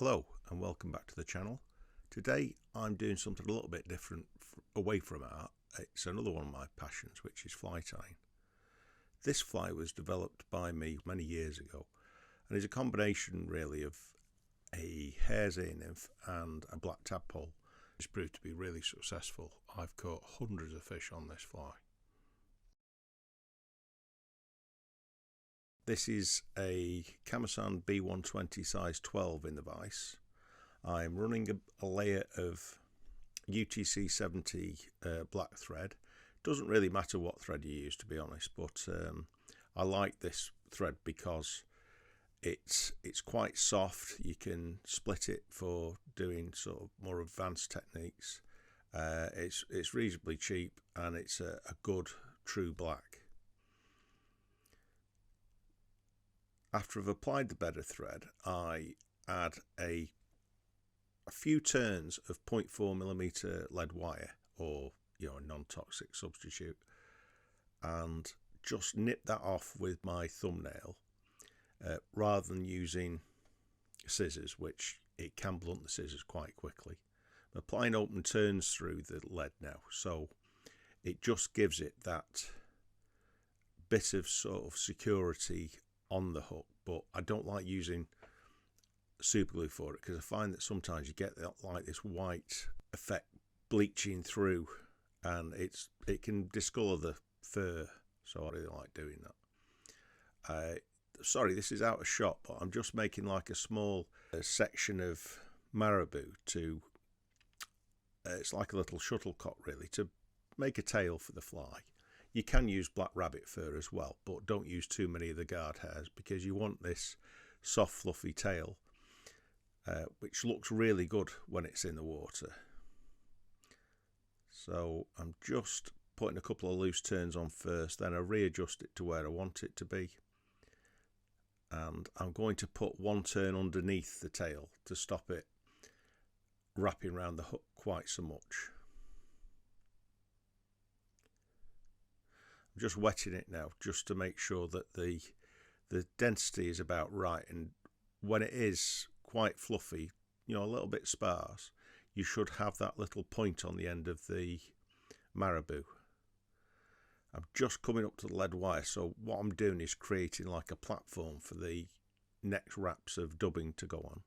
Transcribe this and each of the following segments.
Hello and welcome back to the channel. Today I'm doing something a little bit different away from art. It's another one of my passions, which is fly tying. This fly was developed by me many years ago and is a combination really of a Harepole Nymph and a black tadpole. It's proved to be really successful. I've caught hundreds of fish on this fly. This is a Kamasan B830 size 12 in the vise. I'm running a layer of UTC 70 black thread. Doesn't really matter what thread you use, to be honest, but I like this thread because it's quite soft. You can split it for doing sort of more advanced techniques. It's reasonably cheap and it's a good true black. After I've applied the bedded thread, I add a few turns of 0.4mm lead wire, or a non-toxic substitute, and just nip that off with my thumbnail rather than using scissors, which it can blunt the scissors quite quickly. I'm applying open turns through the lead now, so it just gives it that bit of sort of security on the hook, but I don't like using super glue for it because I find that sometimes you get like this white effect bleaching through and it can discolour the fur, so I really like doing that. Sorry, this is out of shot, but I'm just making like a small section of marabou to it's like a little shuttlecock really, to make a tail for the fly. You can use black rabbit fur as well, but don't use too many of the guard hairs because you want this soft fluffy tail, which looks really good when it's in the water. So I'm just putting a couple of loose turns on first, then I readjust it to where I want it to be. And I'm going to put one turn underneath the tail to stop it wrapping around the hook quite so much. I'm just wetting it now just to make sure that the density is about right, and when it is quite fluffy, a little bit sparse, you should have that little point on the end of the marabou. I'm just coming up to the lead wire, so what I'm doing is creating like a platform for the next wraps of dubbing to go on,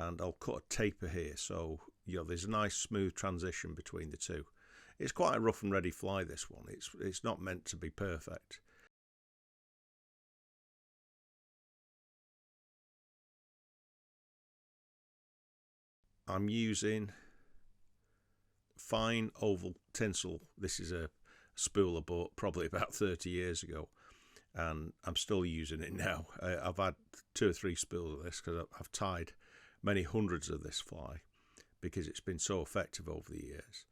and I'll cut a taper here so there's a nice smooth transition between the two. It's quite a rough and ready fly, this one. It's not meant to be perfect. I'm using fine oval tinsel. This is a spool I bought probably about 30 years ago, and I'm still using it now. I've had 2 or 3 spools of this because I've tied many hundreds of this fly because it's been so effective over the years.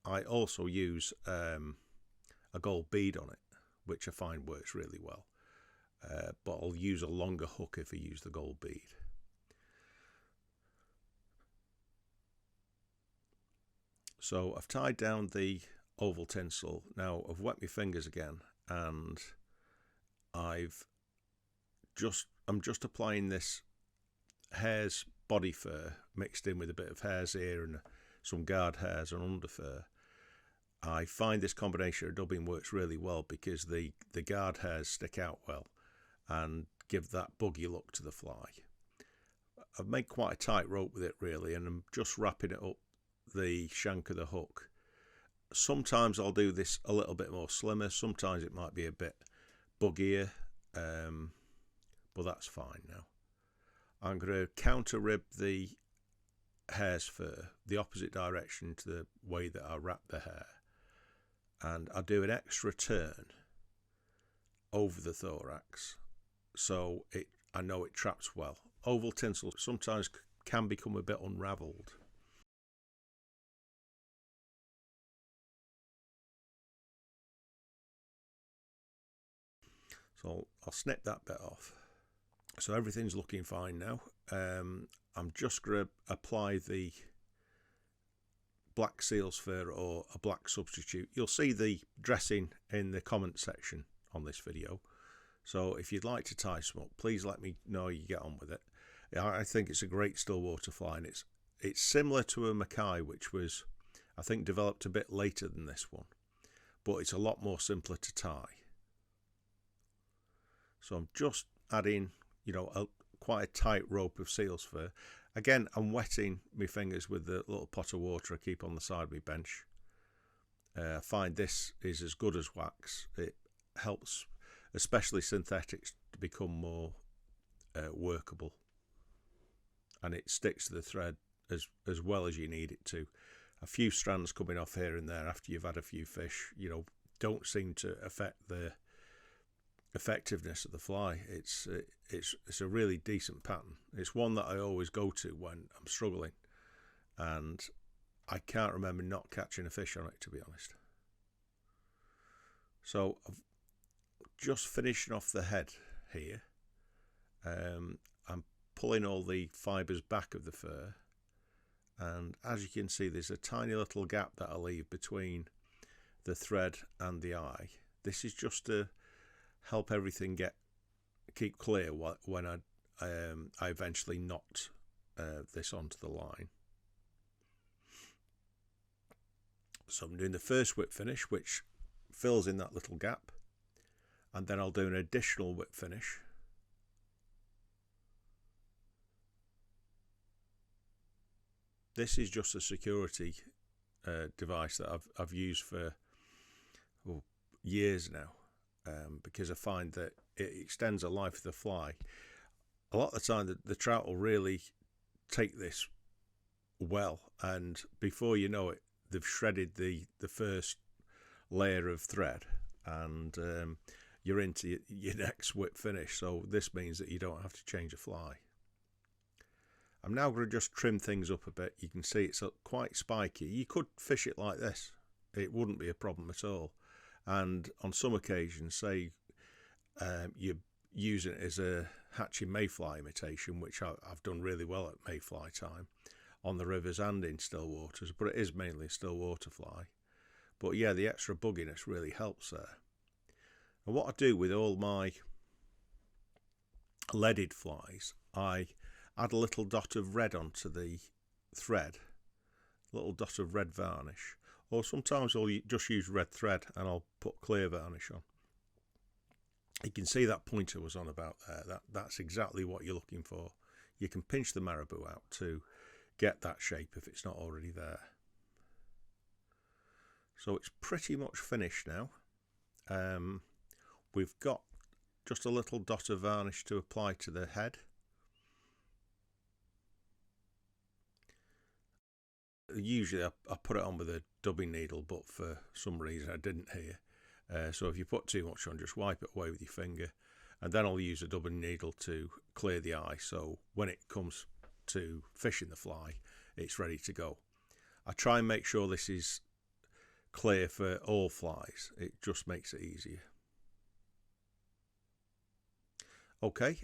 I also use a gold bead on it, which I find works really well, but I'll use a longer hook if I use the gold bead. So I've tied down the oval tinsel. Now I've wet my fingers again, and I'm just applying this hare's body fur mixed in with a bit of hare's ear and some guard hairs and under fur. I find this combination of dubbing works really well because the guard hairs stick out well and give that buggy look to the fly. I've made quite a tight rope with it really, and I'm just wrapping it up the shank of the hook. Sometimes I'll do this a little bit more slimmer, sometimes it might be a bit buggier, but that's fine now. I'm going to counter rib the hare's fur the opposite direction to the way that I wrap the hair, and I'll do an extra turn over the thorax so I know it traps well. Oval tinsel sometimes can become a bit unravelled. So I'll snip that bit off. So everything's looking fine now. I'm just going to apply the black seal's fur or a black substitute. You'll see the dressing in the comment section on this video. So if you'd like to tie some up, please let me know you get on with it. I think it's a great stillwater fly, and it's similar to a Mackay, which was, I think, developed a bit later than this one, but it's a lot more simpler to tie. So I'm just adding, you know, quite a tight rope of seal's fur. Again, I'm wetting my fingers with the little pot of water I keep on the side of my bench. I find this is as good as wax. It helps, especially synthetics, to become more workable, and it sticks to the thread as well as you need it to. A few strands coming off here and there after you've had a few fish, you know, don't seem to affect the effectiveness of the fly. It's a really decent pattern. It's one that I always go to when I'm struggling, and I can't remember not catching a fish on it, to be honest. So I've just finishing off the head here. I'm pulling all the fibres back of the fur, and as you can see, there's a tiny little gap that I leave between the thread and the eye. This is just to help everything keep clear when I eventually knot this onto the line. So I'm doing the first whip finish, which fills in that little gap, and then I'll do an additional whip finish. This is just a security device that I've used for years now, because I find that it extends the life of the fly. A lot of the time the trout will really take this well, and before you know it, they've shredded the first layer of thread, and you're into your next whip finish. So this means that you don't have to change a fly. I'm now going to just trim things up a bit. You can see it's quite spiky. You could fish it like this. It wouldn't be a problem at all. And on some occasions, say you're using it as a hatching mayfly imitation, which I've done really well at mayfly time on the rivers and in stillwaters, but it is mainly a stillwater fly. But yeah, the extra bugginess really helps there. And what I do with all my leaded flies, I add a little dot of red onto the thread, a little dot of red varnish, or sometimes I'll just use red thread and I'll put clear varnish on. You can see that pointer was on about there. That's exactly what you're looking for. You can pinch the marabou out to get that shape if it's not already there. So it's pretty much finished now. We've got just a little dot of varnish to apply to the head. Usually I put it on with a dubbing needle, but for some reason I didn't here. So if you put too much on, just wipe it away with your finger, and then I'll use a dubbing needle to clear the eye, so when it comes to fishing the fly, it's ready to go. I try and make sure this is clear for all flies. It just makes it easier. Okay,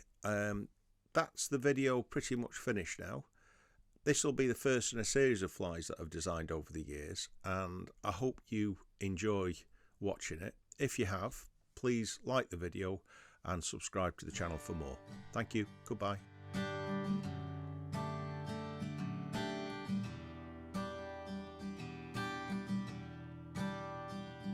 that's the video pretty much finished now. This will be the first in a series of flies that I've designed over the years, and I hope you enjoy watching it. If you have, please like the video and subscribe to the channel for more. Thank you. Goodbye.